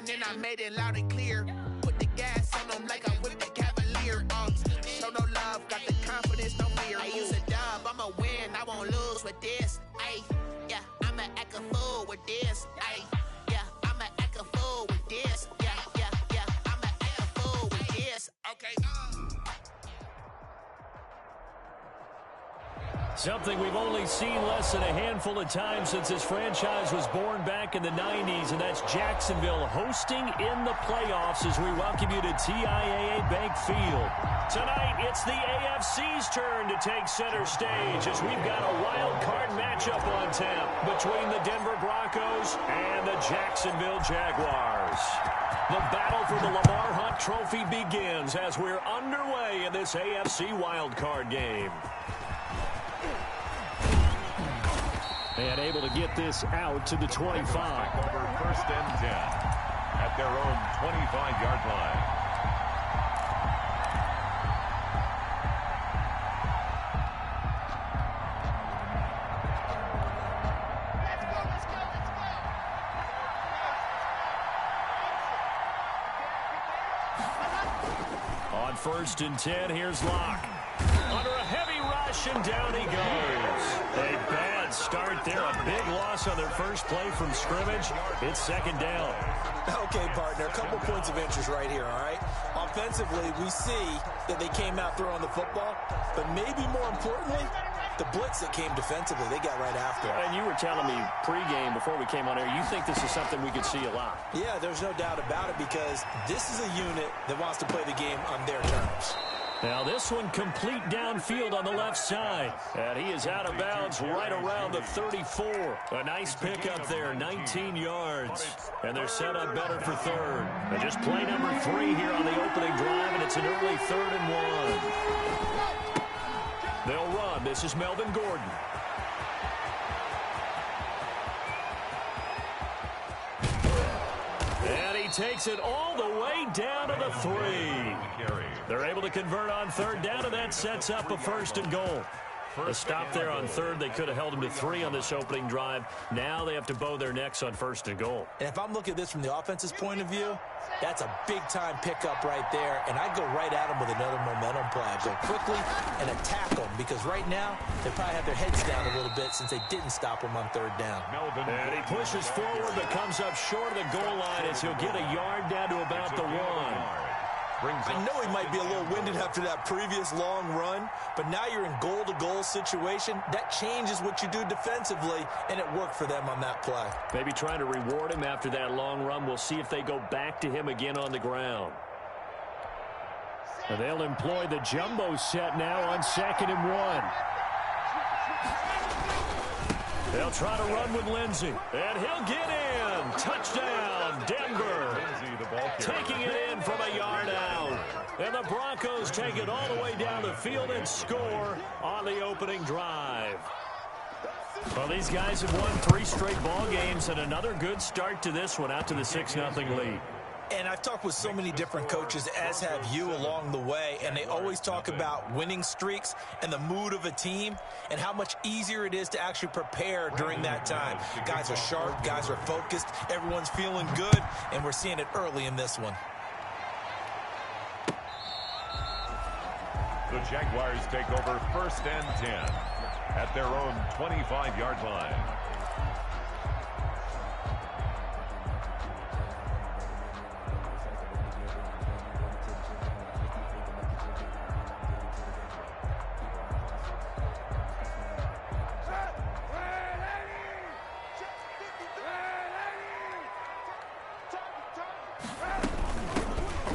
and then I made it loud and clear. Put the gas on them like I whipped the Cavalier. Show no love, got the confidence, no fear. I use a dub, I'ma win, I won't lose with this. Ay, yeah, I'ma act a fool with this. Ay, yeah, I'ma act a fool with this. Yeah, yeah, yeah, I'ma act a fool with this. Okay. Something we've only seen less than a handful of times since this franchise was born back in the 90s, and that's Jacksonville hosting in the playoffs as we welcome you to TIAA Bank Field. Tonight, it's the AFC's turn to take center stage as we've got a wild card matchup on tap between the Denver Broncos and the Jacksonville Jaguars. The battle for the Lamar Hunt Trophy begins as we're underway in this AFC wild card game. And able to get this out to the 25. Over first and 10 at their own 25-yard line. On first and 10, here's Locke. Under a heavy rush, and down he goes. A bad start there. A big loss on their first play from scrimmage. It's second down. Okay, partner, a couple points of interest right here, all right? Offensively, we see that they came out throwing the football, but maybe more importantly, the blitz that came defensively, they got right after it. And you were telling me pregame before we came on air, you think this is something we could see a lot. Yeah, there's no doubt about it because this is a unit that wants to play the game on their terms. Now this one complete downfield on the left side. And he is out of bounds right around the 34. A nice pickup there, 19 yards. And they're set up better for third. And just play number 3 here on the opening drive, and it's an early 3rd and 1. They'll run. This is Melvin Gordon. And he takes it all the way down to the 3. They're able to convert on third down, and that sets up a 1st and goal. A stop there on third. They could have held him to 3 on this opening drive. Now they have to bow their necks on 1st and goal. And if I'm looking at this from the offense's point of view, that's a big-time pickup right there. And I'd go right at him with another momentum play. I'd go quickly and attack them because right now they probably have their heads down a little bit since they didn't stop him on third down. And he pushes forward but comes up short of the goal line as he'll get a yard down to about the 1. I know he might be a little winded after that previous long run, but now you're in goal-to-goal situation. That changes what you do defensively, and it worked for them on that play. Maybe trying to reward him after that long run. We'll see if they go back to him again on the ground. And they'll employ the jumbo set now on 2nd and 1. They'll try to run with Lindsey, and he'll get in. Touchdown, Denver. Taking it in from a yard out. And the Broncos take it all the way down the field and score on the opening drive. Well, these guys have won 3 straight ball games, and another good start to this one out to the 6-0 lead. And I've talked with so many different coaches, as have you, along the way, and they always talk about winning streaks and the mood of a team and how much easier it is to actually prepare during that time. Guys are sharp, guys are focused, everyone's feeling good, and we're seeing it early in this one. The Jaguars take over 1st and 10 at their own 25-yard line.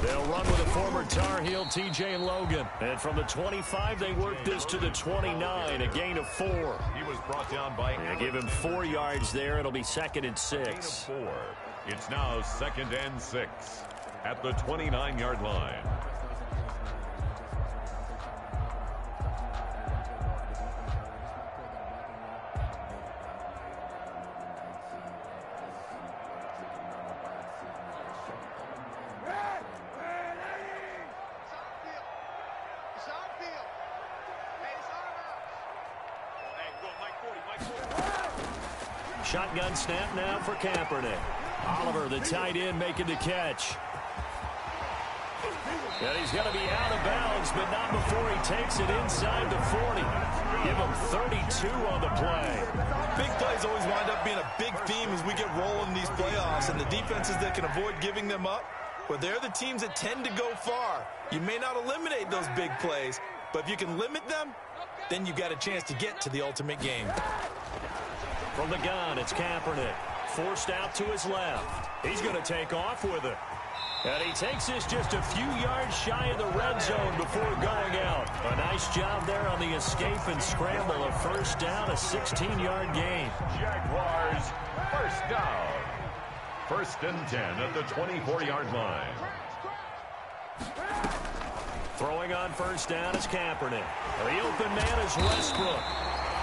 They'll run with a former Tar Heel, TJ Logan. And from the 25, they work this to the 29, a gain of 4. He was brought down by... They give him 4 yards there. It'll be 2nd and 6. 4. It's now 2nd and 6 at the 29-yard line. Shotgun snap now for Kaepernick. Oliver, the tight end, making the catch. And he's going to be out of bounds, but not before he takes it inside the 40. Give him 32 on the play. Big plays always wind up being a big theme as we get rolling in these playoffs, and the defenses that can avoid giving them up, well, they're the teams that tend to go far. You may not eliminate those big plays, but if you can limit them, then you got a chance to get to the ultimate game. From the gun, it's Kaepernick. Forced out to his left. He's going to take off with it. And he takes this just a few yards shy of the red zone before going out. A nice job there on the escape and scramble. A first down, a 16-yard gain. Jaguars, first down. First and 10 at the 24-yard line. Throwing on first down is Kaepernick. The open man is Westbrook.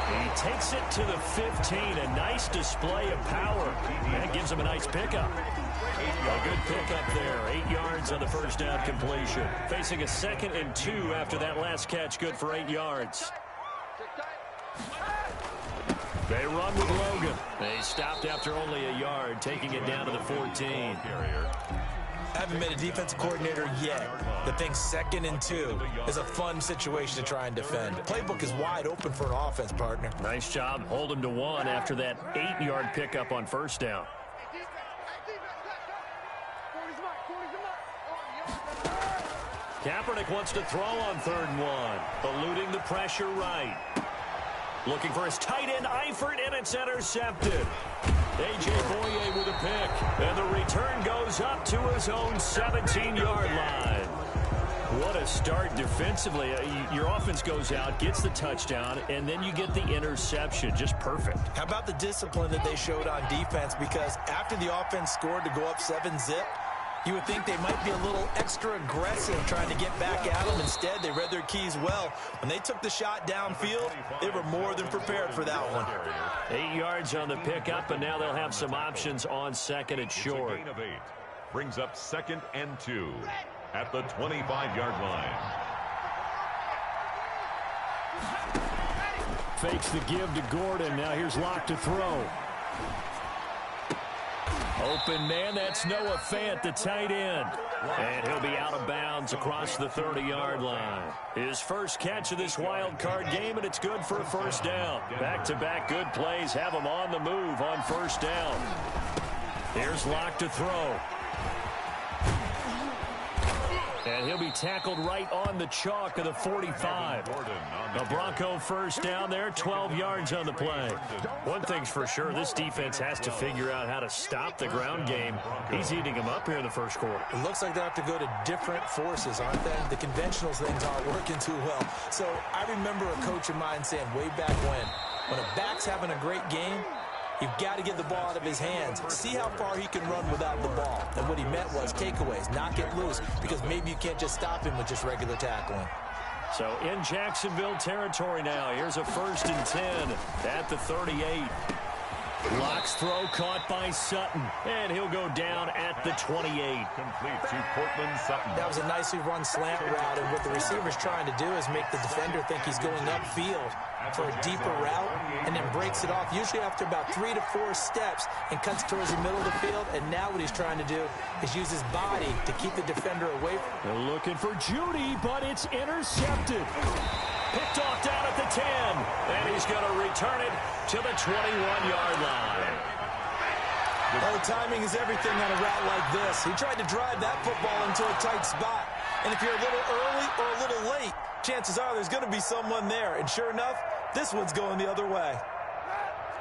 He takes it to the 15. A nice display of power. That gives him a nice pickup. A good pickup there. 8 yards on the first down completion. Facing a 2nd and 2 after that last catch. Good for 8 yards. They run with Logan. They stopped after only a yard, taking it down to the 14. I haven't met a defensive coordinator yet that thinks 2nd and 2 is a fun situation to try and defend. The playbook is wide open for an offense, partner. Nice job. Hold him to 1 after that 8-yard pickup on first down. Kaepernick wants to throw on 3rd and 1. Eluding the pressure right. Looking for his tight end, Eifert, and it's intercepted. A.J. Boye with a pick. And the return goes up to his own 17-yard line. What a start defensively. Your offense goes out, gets the touchdown, and then you get the interception. Just perfect. How about the discipline that they showed on defense? Because after the offense scored to go up 7-zip, you would think they might be a little extra aggressive trying to get back at them. Instead, they read their keys well. When they took the shot downfield, they were more than prepared for that one. 8 yards on the pickup, and now they'll have some options on 2nd and short. It's a gain of 8. Brings up 2nd and 2 at the 25-yard line. Fakes the give to Gordon. Now here's Locke to throw. Open man, that's Noah Fant, the tight end. And he'll be out of bounds across the 30-yard line. His first catch of this wild card game, and it's good for a first down. Back-to-back good plays have him on the move on first down. Here's Locke to throw. And he'll be tackled right on the chalk of the 45. A Bronco first down there, 12 yards on the play. One thing's for sure, this defense has to figure out how to stop the ground game. He's eating them up here in the first quarter. It looks like they have to go to different forces, aren't they? The conventional things aren't working too well. So I remember a coach of mine saying way back when a back's having a great game, you've got to get the ball out of his hands. See how far he can run without the ball. And what he meant was takeaways, knock it loose, because maybe you can't just stop him with just regular tackling. So in Jacksonville territory now. Here's a 1st and 10 at the 38. Locke's throw caught by Sutton, and he'll go down at the 28. Complete to Cortland Sutton. That was a nicely run slant route, and what the receiver's trying to do is make the defender think he's going upfield for a deeper route, and then breaks it off, usually after about 3 to 4 steps, and cuts towards the middle of the field. And now what he's trying to do is use his body to keep the defender away. They're looking for Judy, but it's intercepted. Picked off down at the 10, and he's going to return it to the 21-yard line. Oh, timing is everything on a route like this. He tried to drive that football into a tight spot. And if you're a little early or a little late, chances are there's going to be someone there. And sure enough, this one's going the other way.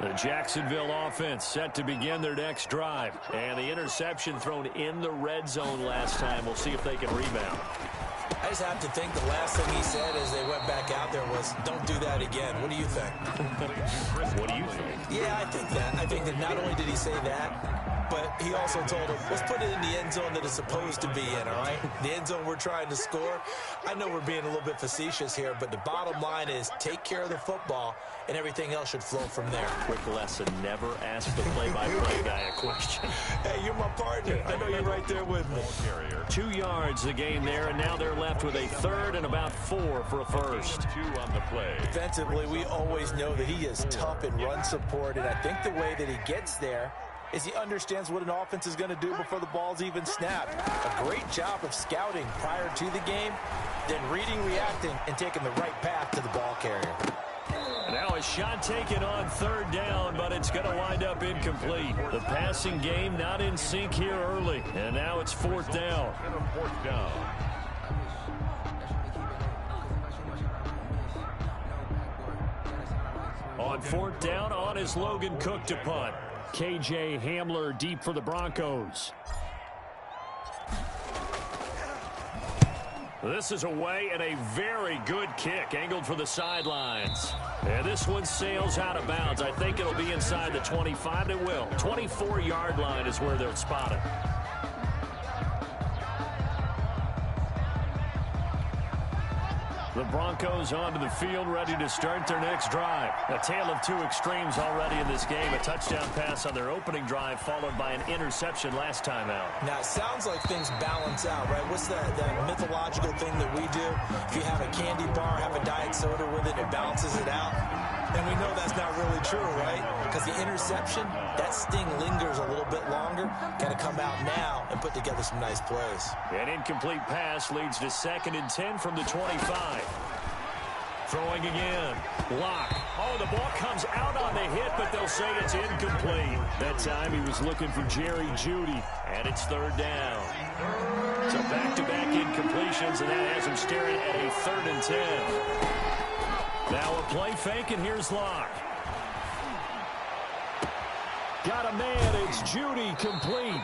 The Jacksonville offense set to begin their next drive. And the interception thrown in the red zone last time. We'll see if they can rebound. I just have to think the last thing he said as they went back out there was, don't do that again. What do you think? What do you think? Yeah, I think that. I think that not only did he say that, but he also told him, let's put it in the end zone that it's supposed to be in, all right? The end zone we're trying to score. I know we're being a little bit facetious here, but the bottom line is take care of the football, and everything else should flow from there. Quick lesson, never ask the play-by-play guy a question. Hey, you're my partner. I know you're right there with me. 2 yards the gain there, and now they're left with a 3rd and about 4 for a first. 2 on the play. Defensively, we always know that he is tough in run support, and I think the way that he gets there is he understands what an offense is going to do before the ball's even snapped. A great job of scouting prior to the game, then reading, reacting, and taking the right path to the ball carrier. Now a shot taken on third down, but it's going to wind up incomplete. The passing game not in sync here early, and now it's fourth down. On fourth down, on is Logan Cook to punt. KJ Hamler deep for the Broncos. This is away and a very good kick angled for the sidelines. And this one sails out of bounds. I think it'll be inside the 25. It will. 24-yard line is where they'll spot it. The Broncos onto the field, ready to start their next drive. A tale of two extremes already in this game. A touchdown pass on their opening drive, followed by an interception last time out. Now, it sounds like things balance out, right? What's that mythological thing that we do? If you have a candy bar, have a diet soda with it, it balances it out. And we know that's not really true, right? Because the interception, that sting lingers a little bit longer. Got to come out now and put together some nice plays. An incomplete pass leads to 2nd and 10 from the 25. Throwing again. Lock. Oh, the ball comes out on the hit, but they'll say it's incomplete. That time he was looking for Jerry Jeudy, and it's third down. So back-to-back incompletions, and that has him staring at a 3rd and 10. Now a play fake, and here's Lock. Got a man, it's Jeudy, complete.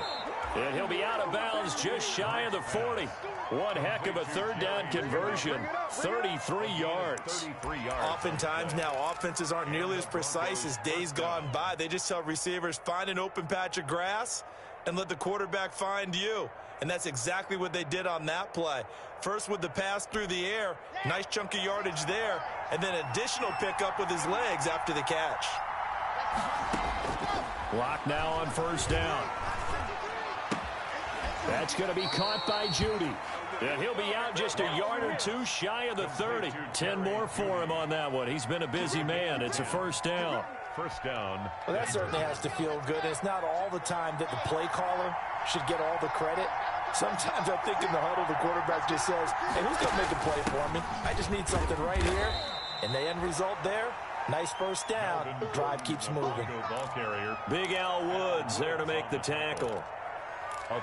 And he'll be out of bounds just shy of the 40. One heck of a third down conversion. 33 yards. Oftentimes now offenses aren't nearly as precise as days gone by. They just tell receivers, find an open patch of grass and let the quarterback find you. And that's exactly what they did on that play. First with the pass through the air, nice chunk of yardage there, and then additional pickup with his legs after the catch. Lock now on first down. That's going to be caught by Jeudy. And he'll be out just a yard or two shy of the 30. 10 more for him on that one. He's been a busy man. It's a first down. First down. Well, that certainly has to feel good. It's not all the time that the play caller should get all the credit. Sometimes I think in the huddle, the quarterback just says, hey, who's going to make a play for me? I just need something right here. And the end result there, nice first down. Drive keeps moving. Big Al Woods there to make the tackle.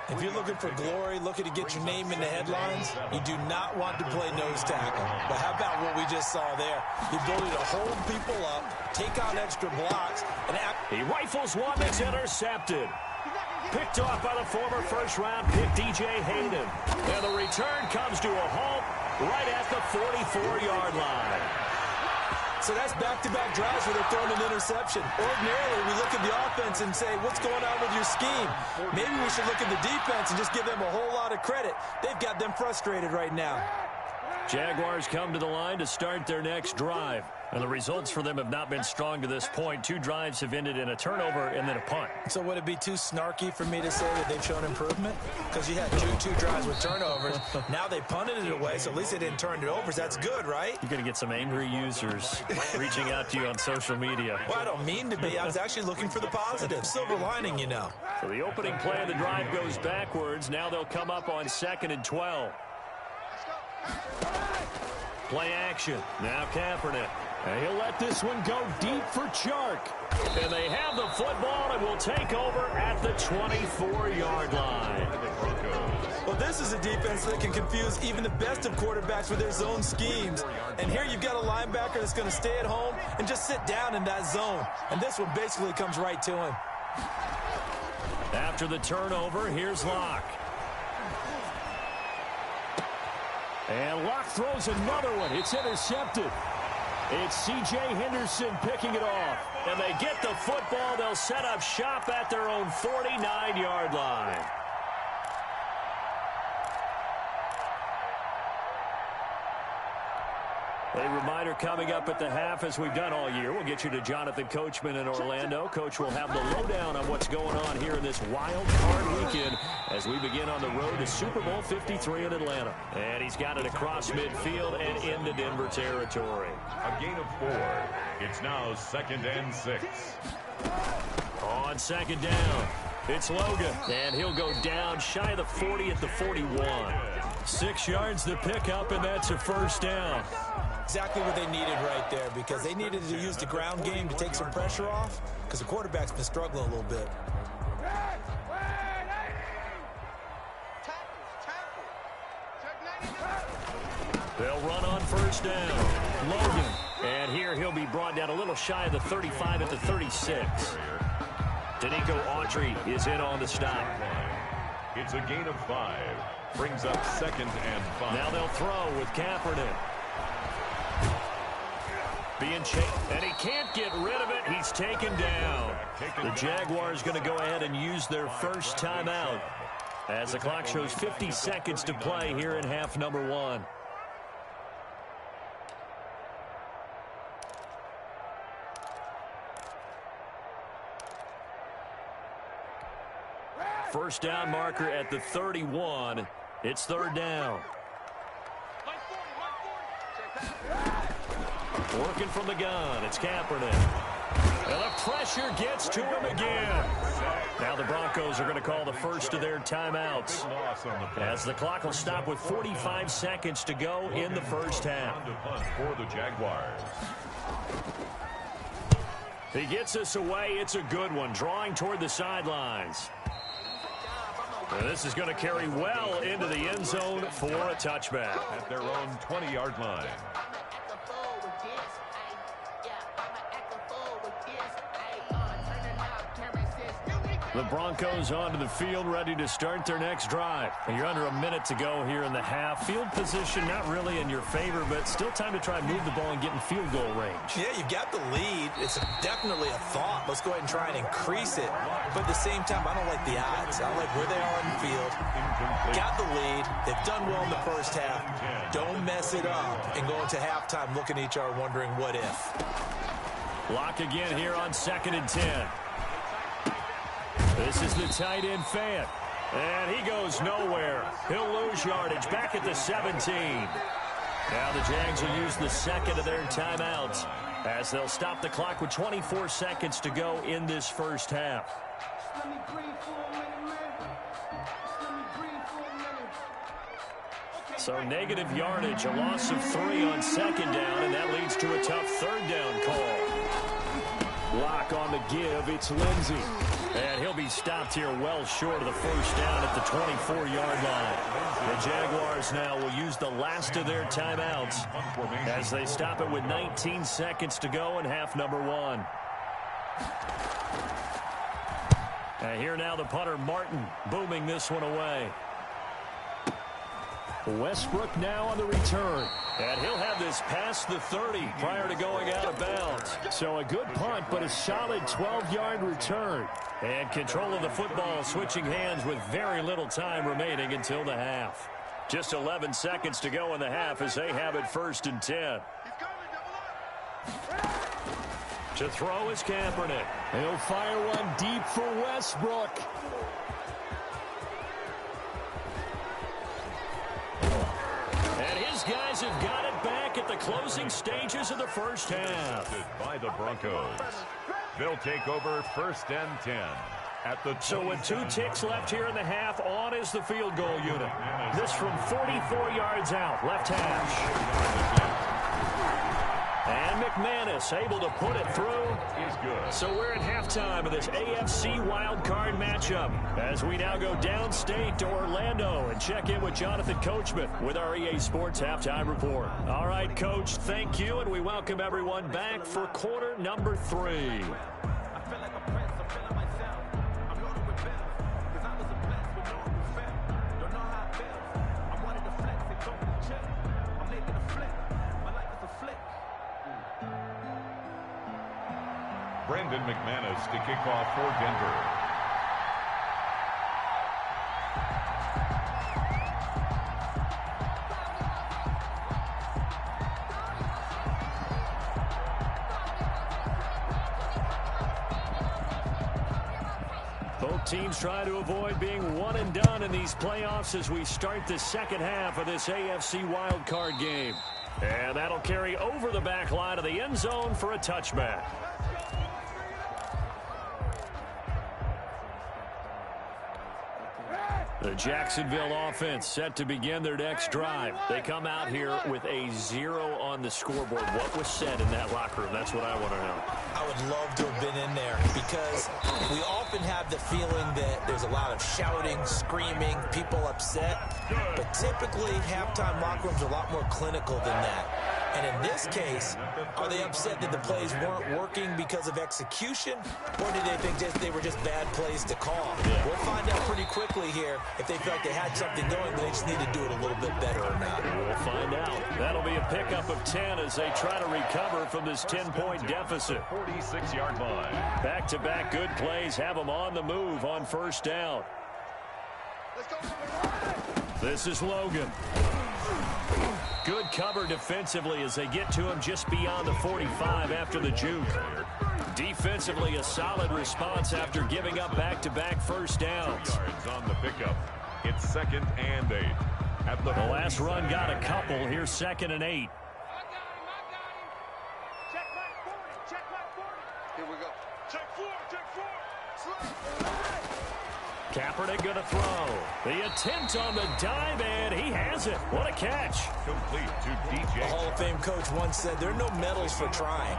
If you're looking for glory, looking to get your name in the headlines, you do not want to play nose tackle. But how about what we just saw there? The ability to hold people up, take on extra blocks, and he rifles one that's intercepted. Picked off by the former first-round pick, DJ Hayden. And the return comes to a halt right at the 44-yard line. So that's back-to-back drives where they're throwing an interception. Ordinarily, we look at the offense and say, what's going on with your scheme? Maybe we should look at the defense and just give them a whole lot of credit. They've got them frustrated right now. Jaguars come to the line to start their next drive. And the results for them have not been strong to this point. 2 drives have ended in a turnover and then a punt. So would it be too snarky for me to say that they've shown improvement? Because you had two drives with turnovers. Now they punted it away, so at least they didn't turn it over. That's good, right? You're going to get some angry users reaching out to you on social media. Well, I don't mean to be. I was actually looking for the positive. Silver lining, you know. So the opening play of the drive goes backwards. Now they'll come up on 2nd and 12. Play action. Now Kaepernick. And he'll let this one go deep for Chark. And they have the football and will take over at the 24-yard line. Well, this is a defense that can confuse even the best of quarterbacks with their zone schemes. And here you've got a linebacker that's going to stay at home and just sit down in that zone. And this one basically comes right to him. After the turnover, here's Locke. And Locke throws another one. It's intercepted. It's C.J. Henderson picking it off. And they get the football. They'll set up shop at their own 49-yard line. A reminder coming up at the half, as we've done all year. We'll get you to Jonathan Coachman in Orlando. Coach will have the lowdown on what's going on here in this wild card weekend as we begin on the road to Super Bowl 53 in Atlanta. And he's got it across midfield and into Denver territory. A gain of 4. It's now 2nd and 6. on second down. It's Logan, and he'll go down shy of the 40 at the 41. 6 yards to pick up, and that's a first down. Exactly what they needed right there, because they needed to use the ground game to take some pressure off, because the quarterback's been struggling a little bit. They'll run on first down. Logan, and here he'll be brought down a little shy of the 35 at the 36. Danico Autry is in on the stop. It's a gain of 5. Brings up 2nd and 5. Now they'll throw with Kaepernick. Being chased, and he can't get rid of it. He's taken down. The Jaguars going to go ahead and use their first timeout as the clock shows 50 seconds to play here in half number 1. First down marker at the 31. It's 3rd down. Working from the gun. It's Kaepernick. And the pressure gets to him again. Now the Broncos are going to call the first of their timeouts, as the clock will stop with 45 seconds to go in the first half. For the Jaguars. He gets us away. It's a good one, drawing toward the sidelines. And this is going to carry well into the end zone for a touchback. At their own 20-yard line. The Broncos onto the field, ready to start their next drive. And you're under a minute to go here in the half. Field position not really in your favor, but still time to try and move the ball and get in field goal range. Yeah, you've got the lead. It's definitely a thought. Let's go ahead and try and increase it. But at the same time, I don't like the odds. I like where they are on the field. Got the lead. They've done well in the first half. Don't mess it up and go into halftime looking at each other wondering what if. Lock again here on 2nd and 10. This is the tight end Fant. And he goes nowhere. He'll lose yardage back at the 17. Now the Jags will use the second of their timeouts as they'll stop the clock with 24 seconds to go in this first half. So negative yardage, a loss of 3 on second down, and that leads to a tough 3rd down call. Lock on the give, it's Lindsey. And he'll be stopped here well short of the first down at the 24-yard line. The Jaguars now will use the last of their timeouts as they stop it with 19 seconds to go in half number 1. And here now the punter Martin booming this one away. Westbrook now on the return. And he'll have this past the 30 prior to going out of bounds. So a good punt, but a solid 12-yard return. And control of the football switching hands with very little time remaining until the half. Just 11 seconds to go in the half as they have it 1st and 10. To throw is Kaepernick. He'll fire one deep for Westbrook. And his guys have got it back at the closing stages of the first half. By the Broncos. They'll take over 1st and 10. At the so with 2 ticks left here in the half, on is the field goal unit. This from 44 yards out, left hash. And McManus able to put it through. Is good. So we're at halftime of this AFC wildcard matchup as we now go downstate to Orlando and check in with Jonathan Coachman with our EA Sports Halftime Report. All right, Coach, thank you, and we welcome everyone back for quarter number 3. Brandon McManus to kick off for Denver. Both teams try to avoid being one and done in these playoffs as we start the second half of this AFC wildcard game. And that'll carry over the back line of the end zone for a touchback. Jacksonville offense set to begin their next drive. They come out here with a 0 on the scoreboard. What was said in that locker room? That's what I want to know. I would love to have been in there because we often have the feeling that there's a lot of shouting, screaming, people upset. But typically, halftime locker rooms are a lot more clinical than that. And in this case, are they upset that the plays weren't working because of execution, or did they think they were just bad plays to call? Yeah. We'll find out pretty quickly here if they felt they had something going, but they just need to do it a little bit better or not. We'll find out. That'll be a pickup of 10 as they try to recover from this 10-point deficit. 46-yard line. Back-to-back good plays have them on the move on first down. This is Logan. Good cover defensively as they get to him just beyond the 45 after the juke. Defensively, a solid response after giving up back-to-back first downs. Yards on the pickup. It's 2nd and 8. At the last run got a couple. Here's 2nd and 8. Here we go. Check 4. Kaepernick going to throw. The attempt on the dive, and he has it. What a catch. Complete to DJ. The Hall of Fame coach once said there are no medals for trying.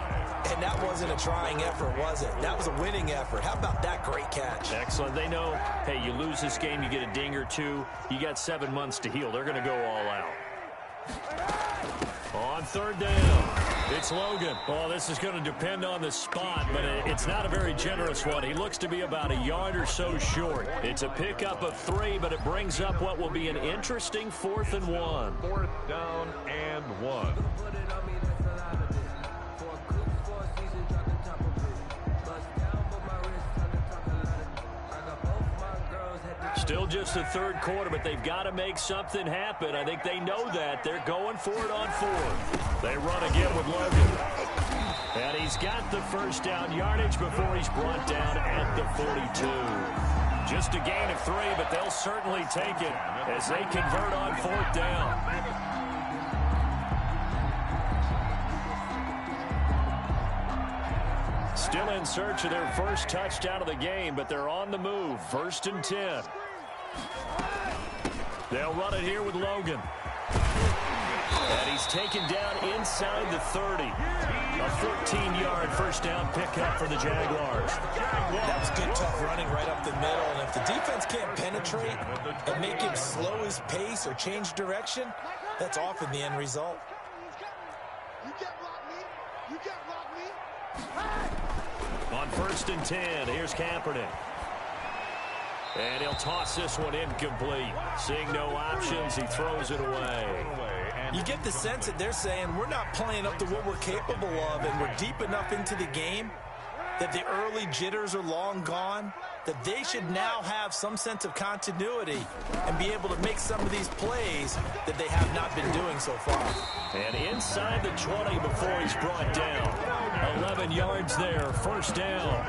And that wasn't a trying effort, was it? That was a winning effort. How about that great catch? Excellent. They know, hey, you lose this game, you get a ding or two. You got 7 months to heal. They're going to go all out. On 3rd down, it's Logan. Oh, this is going to depend on the spot, but it's not a very generous one. He looks to be about a yard or so short. It's a pickup of 3, but it brings up what will be an interesting 4th and 1. 4th down and 1. Still just the 3rd quarter, but they've got to make something happen. I think they know that. They're going for it on 4th. They run again with Logan. And he's got the first down yardage before he's brought down at the 42. Just a gain of 3, but they'll certainly take it as they convert on 4th down. Still in search of their first touchdown of the game, but they're on the move. 1st and 10. They'll run it here with Logan. And he's taken down inside the 30. A 14-yard first down pickup for the Jaguars. That was good, tough running right up the middle. And if the defense can't penetrate and make him slow his pace or change direction, that's often the end result. On 1st and 10, here's Kaepernick. And he'll toss this one incomplete. Seeing no options, he throws it away. You get the sense that they're saying we're not playing up to what we're capable of, and we're deep enough into the game that the early jitters are long gone, that they should now have some sense of continuity and be able to make some of these plays that they have not been doing so far. And inside the 20 before he's brought down. 11 yards there, 1st down.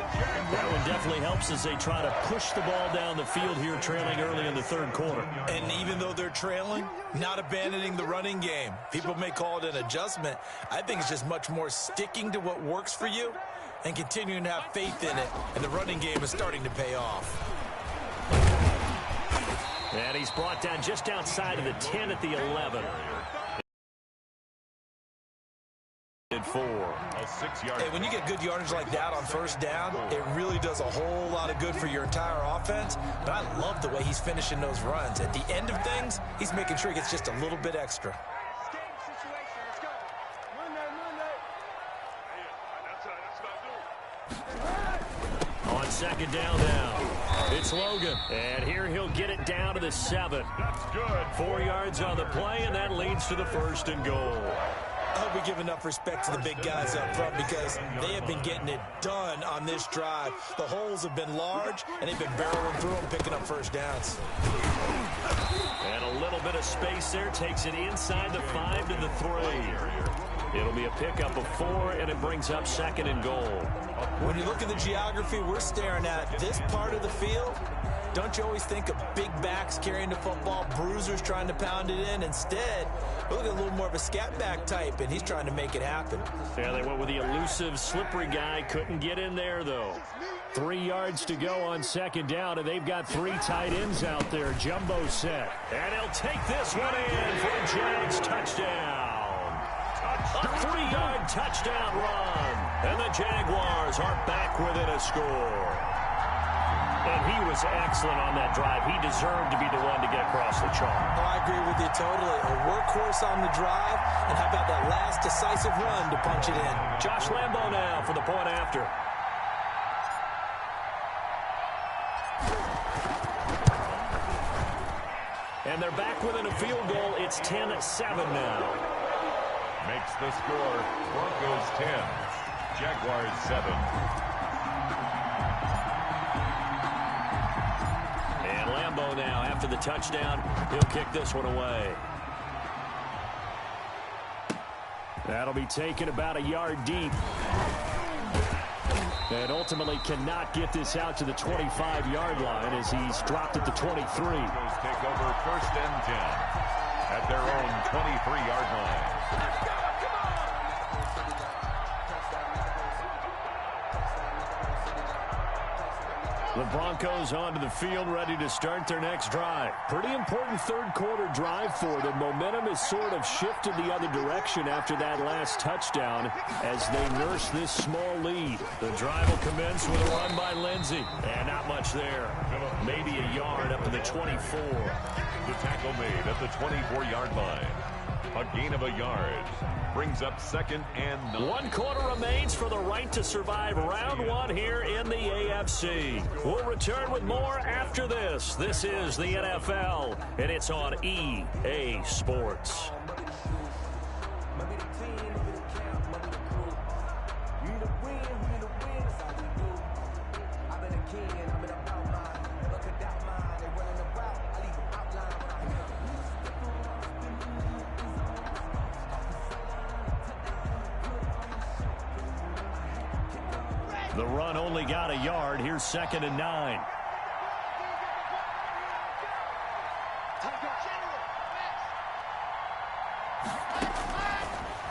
That one definitely helps as they try to push the ball down the field here, trailing early in the 3rd quarter. And even though they're trailing, not abandoning the running game. People may call it an adjustment. I think it's just much more sticking to what works for you and continuing to have faith in it, and the running game is starting to pay off. And he's brought down just outside of the 10 at the 11. 4. A 6-yard. Hey, when you get good yardage like that on 1st down, it really does a whole lot of good for your entire offense. But I love the way he's finishing those runs. At the end of things, he's making sure he gets just a little bit extra. On 2nd down now, it's Logan. And here he'll get it down to the 7. That's good. 4 yards on the play, and that leads to the 1st and goal. I hope we give enough respect to the big guys up front because they have been getting it done on this drive. The holes have been large, and they've been barreling through them, picking up first downs. And a little bit of space there takes it inside the 5 to the 3. It'll be a pickup of 4, and it brings up 2nd and goal. When you look at the geography we're staring at, this part of the field, don't you always think of big backs carrying the football, bruisers trying to pound it in? Instead, look at a little more of a scat back type, and he's trying to make it happen. Yeah, they went with the elusive, slippery guy. Couldn't get in there, though. 3 yards to go on second down, and they've got 3 tight ends out there. Jumbo set. And he'll take this one in for a Jags touchdown. A 3-yard touchdown run. And the Jaguars are back within a score. And he was excellent on that drive. He deserved to be the one to get across the chalk. Oh, I agree with you totally. A workhorse on the drive. And how about that last decisive run to punch it in? Josh Lambo now for the point after. And they're back within a field goal. It's 10-7 now. Makes the score Broncos 10, Jaguars 7. And Lambo now, after the touchdown, he'll kick this one away. That'll be taken about a yard deep. And ultimately cannot get this out to the 25-yard line as he's dropped at the 23. Broncos take over 1st and 10 at their own 23-yard line. The Broncos onto the field, ready to start their next drive. Pretty important third-quarter drive for them. Momentum has sort of shifted the other direction after that last touchdown as they nurse this small lead. The drive will commence with a run by Lindsey. And not much there. Maybe a yard up to the 24. The tackle made at the 24-yard line. A gain of a yard. Brings up 2nd and 9. 1 quarter remains for the right to survive round 1 here in the AFC. We'll return with more after this. This is the NFL, and it's on EA Sports. The run only got a yard. Here's 2nd and 9.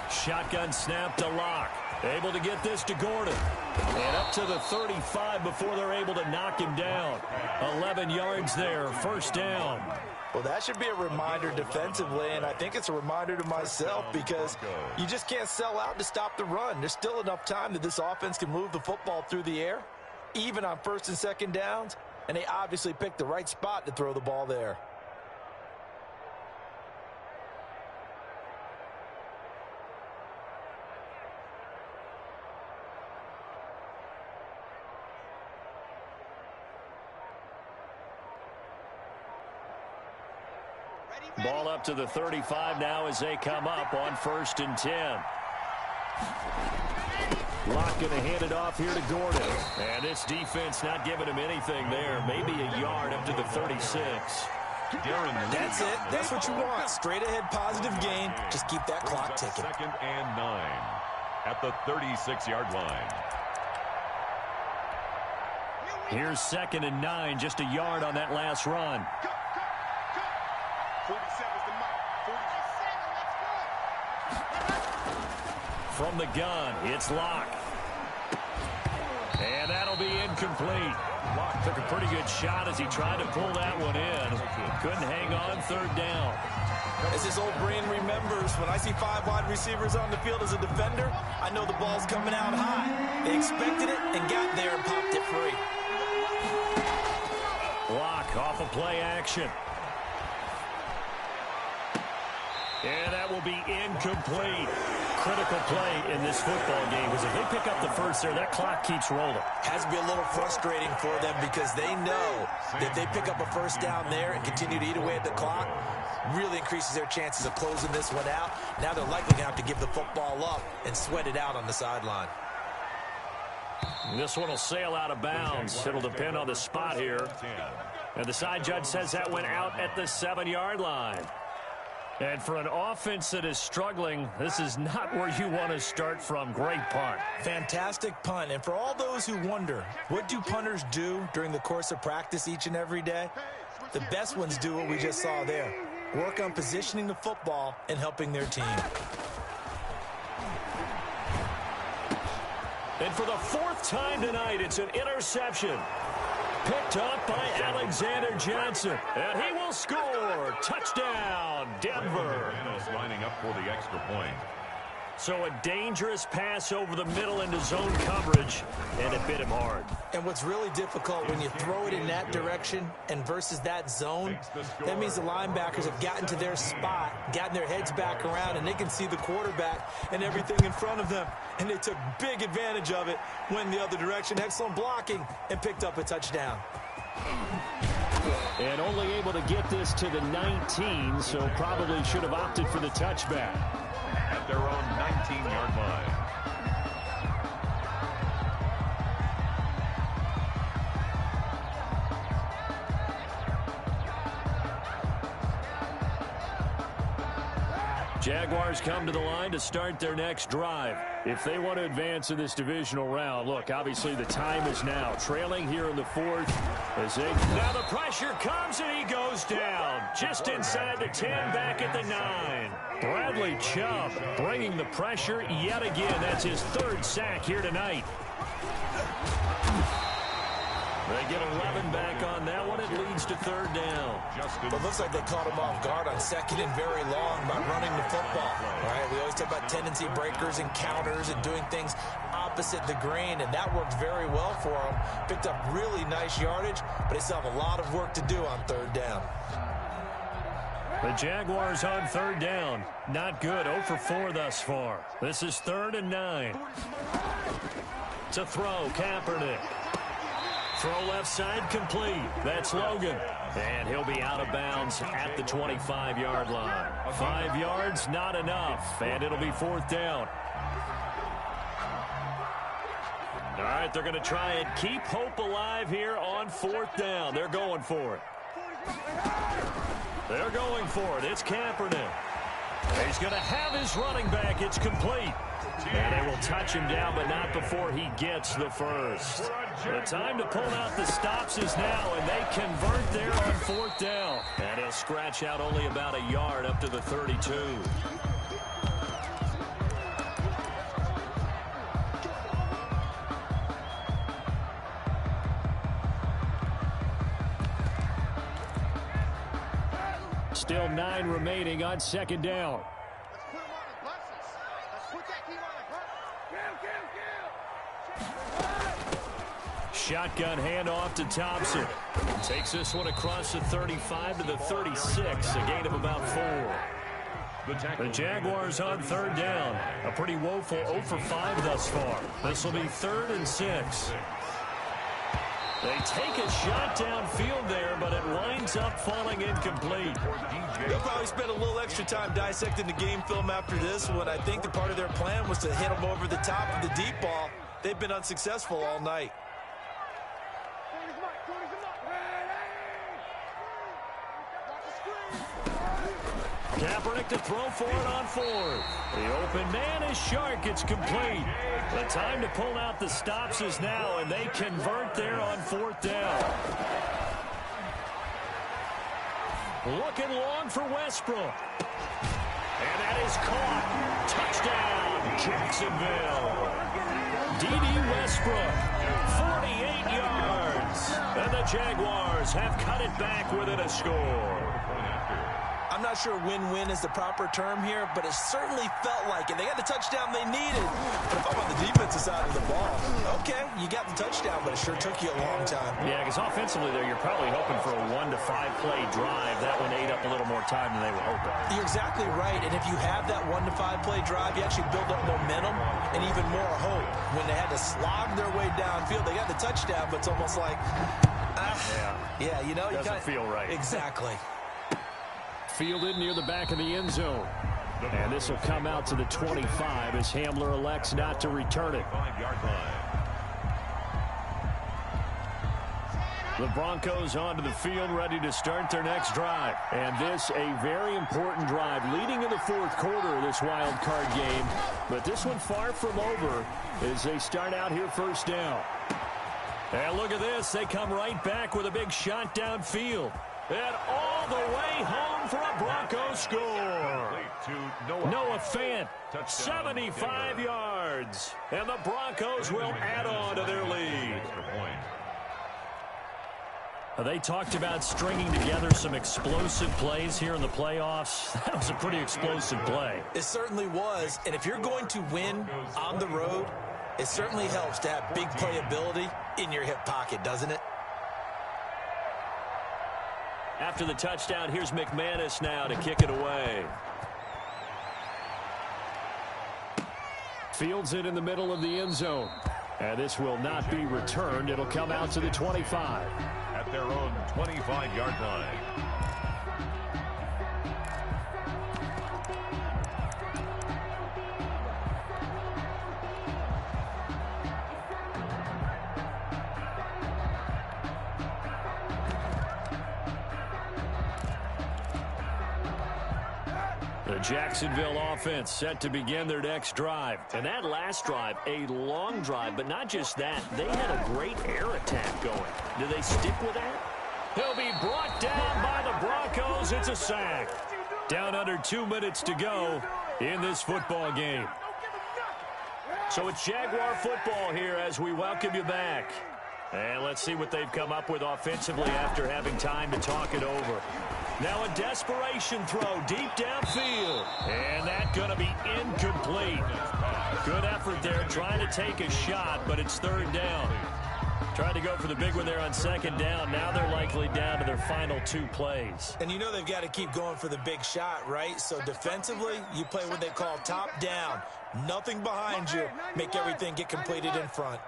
Shotgun snap to Locke. Able to get this to Gordon. And up to the 35 before they're able to knock him down. 11 yards there. 1st down. Well, that should be a reminder defensively, and I think it's a reminder to myself because you just can't sell out to stop the run. There's still enough time that this offense can move the football through the air, even on 1st and 2nd downs, and they obviously picked the right spot to throw the ball there. Ball up to the 35 now as they come up on 1st and 10. Locke going to hand it off here to Gordon. And this defense not giving him anything there. Maybe a yard up to the 36. That's it. That's what you want. Straight ahead positive gain. Just keep that clock ticking. 2nd and 9 at the 36-yard line. Here's 2nd and 9. Just a yard on that last run. 47's the mark. 47, From the gun, it's Locke. And that'll be incomplete. Locke took a pretty good shot as he tried to pull that one in. Couldn't hang on 3rd down. As his old brain remembers, when I see 5 wide receivers on the field as a defender, I know the ball's coming out high. They expected it and got there and popped it free. Locke off of play action. And that will be incomplete. Critical play in this football game because if they pick up the first there, that clock keeps rolling. Has to be a little frustrating for them because they know that if they pick up a 1st down there and continue to eat away at the clock, really increases their chances of closing this one out. Now they're likely going to have to give the football up and sweat it out on the sideline. This one will sail out of bounds. It'll depend on the spot here. And the side judge says that went out at the 7-yard line. And for an offense that is struggling, this is not where you want to start from. Great punt. Fantastic punt. And for all those who wonder, what do punters do during the course of practice each and every day? The best ones do what we just saw there. Work on positioning the football and helping their team. And for the fourth time tonight, it's an interception. Picked up by Alexander Johnson. And he will score. Touchdown, Denver. Lining up for the extra point. So a dangerous pass over the middle into zone coverage, and it bit him hard. And what's really difficult when you throw it in that direction and versus that zone, that means the linebackers have gotten to their spot, gotten their heads back around, and they can see the quarterback and everything in front of them. And they took big advantage of it, went the other direction, excellent blocking, and picked up a touchdown. And only able to get this to the 19, so probably should have opted for the touchback. At their own 19-yard line. Jaguars come to the line to start their next drive. If they want to advance in this divisional round, look, obviously the time is now. Trailing here in the fourth. Now the pressure comes and he goes down. Just inside the 10, back at the 9. Bradley Chubb bringing the pressure yet again. That's his third sack here tonight. They get 11 back on that one. It leads to third down. But it looks like they caught him off guard on second and very long by running the football. Right? We always talk about tendency breakers and counters and doing things opposite the grain, and that worked very well for him. Picked up really nice yardage, but they still have a lot of work to do on third down. The Jaguars on third down. Not good. 0 for 4 thus far. This is 3rd and 9. To throw, Kaepernick. Throw left side complete. That's Logan. And he'll be out of bounds at the 25-yard line. 5 yards, not enough. And it'll be 4th down. All right, they're going to try and keep hope alive here on 4th down. They're going for it. They're going for it. It's Kaepernick. He's going to have his running back. It's complete. And they will touch him down, but not before he gets the first. The time to pull out the stops is now, and they convert there on 4th down. And he'll scratch out only about a yard up to the 32. Still 9 remaining on 2nd down. Shotgun handoff to Thompson. Takes this one across the 35 to the 36. A gain of about 4. The Jaguars on 3rd down. A pretty woeful 0 for 5 thus far. This will be 3rd and 6. They take a shot downfield there, but it winds up falling incomplete. They'll probably spend a little extra time dissecting the game film after this one. I think the part of their plan was to hit them over the top of the deep ball. They've been unsuccessful all night. Kaepernick to throw for it on 4th. The open man is Shark. It's complete. The time to pull out the stops is now, and they convert there on 4th down. Looking long for Westbrook. And that is caught. Touchdown, Jacksonville. D.D. Westbrook, 48 yards. And the Jaguars have cut it back within a score. I'm not sure win-win is the proper term here, but it certainly felt like it. They got the touchdown they needed. But if I'm on the defensive side of the ball, okay, you got the touchdown, but it sure took you a long time. Yeah, because offensively there, you're probably hoping for a 1 to 5 play drive. That one ate up a little more time than they were hoping. You're exactly right, and if you have that 1 to 5 play drive, you actually build up momentum and even more hope. When they had to slog their way downfield, they got the touchdown, but it's almost like, yeah, you know, doesn't feel right. Exactly. Fielded near the back of the end zone. And this will come out to the 25 as Hamler elects not to return it. 5-yard line. The Broncos onto the field, ready to start their next drive. And this, a very important drive leading in the 4th quarter of this wild card game. But this one far from over as they start out here 1st down. And look at this. They come right back with a big shot downfield. And all the way home for a Bronco score. to Noah Fant, 75 yards. And the Broncos will add on to their lead. They talked about stringing together some explosive plays here in the playoffs. That was a pretty explosive play. It certainly was. And if you're going to win on the road, it certainly helps to have big playability in your hip pocket, doesn't it? After the touchdown, here's McManus now to kick it away. Fields it in the middle of the end zone. And this will not be returned. It'll come out to the 25. At their own 25-yard line. The Jacksonville offense set to begin their next drive. And that last drive, a long drive, but not just that. They had a great air attack going. Do they stick with that? He'll be brought down by the Broncos. It's a sack. Down under 2 minutes to go in this football game. So it's Jaguar football here as we welcome you back. And let's see what they've come up with offensively after having time to talk it over. Now a desperation throw deep downfield. And that's going to be incomplete. Good effort there trying to take a shot, but it's third down. Tried to go for the big one there on second down. Now they're likely down to their final 2 plays. And you know they've got to keep going for the big shot, right? So defensively, you play what they call top down. Nothing behind you. Make everything get completed in front.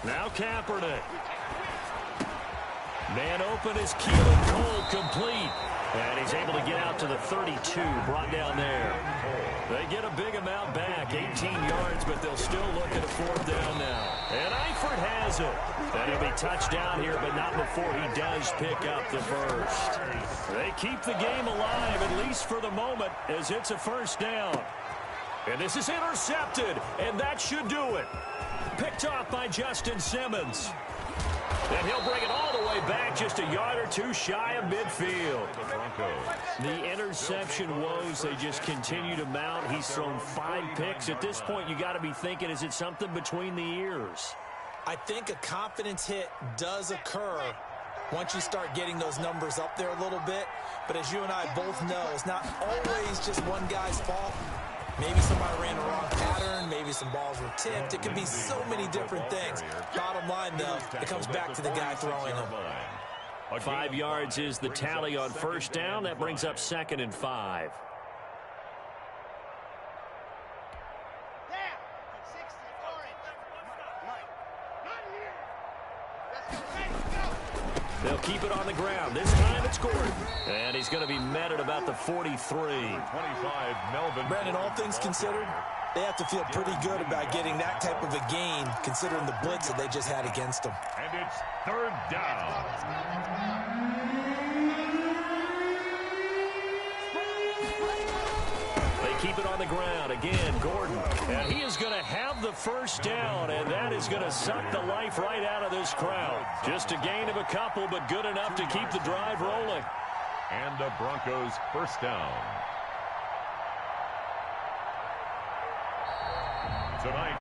Now Kaepernick. Man open is Keelan Cole complete. And he's able to get out to the 32, brought down there. They get a big amount back, 18 yards, but they'll still look at a fourth down now. And Eifert has it. And he'll be touched down here, but not before he does pick up the first. They keep the game alive, at least for the moment, as it's a first down. And this is intercepted, and that should do it. Picked off by Justin Simmons. And he'll bring it all the way back, just a yard or 2 shy of midfield. The interception woes, they just continue to mount. He's thrown 5 picks. At this point, you got to be thinking, is it something between the ears? I think a confidence hit does occur once you start getting those numbers up there a little bit. But as you and I both know, it's not always just one guy's fault. Maybe somebody ran the wrong pattern. Maybe some balls were tipped. It could be so many different things. Bottom line, though, it comes back to the guy throwing them. 5 yards is the tally on first down. That brings up 2nd and 5. They'll keep it on the ground. This time it's Gordon. And he's going to be met at about the 43. 25, Melvin. Brandon, all things considered, they have to feel pretty good about getting that type of a gain, considering the blitz that they just had against them. And it's third down. Keep it on the ground. Again, Gordon. And he is going to have the first down, and that is going to suck the life right out of this crowd. Just a gain of a couple, but good enough to keep the drive rolling. And the Broncos first down. Tonight,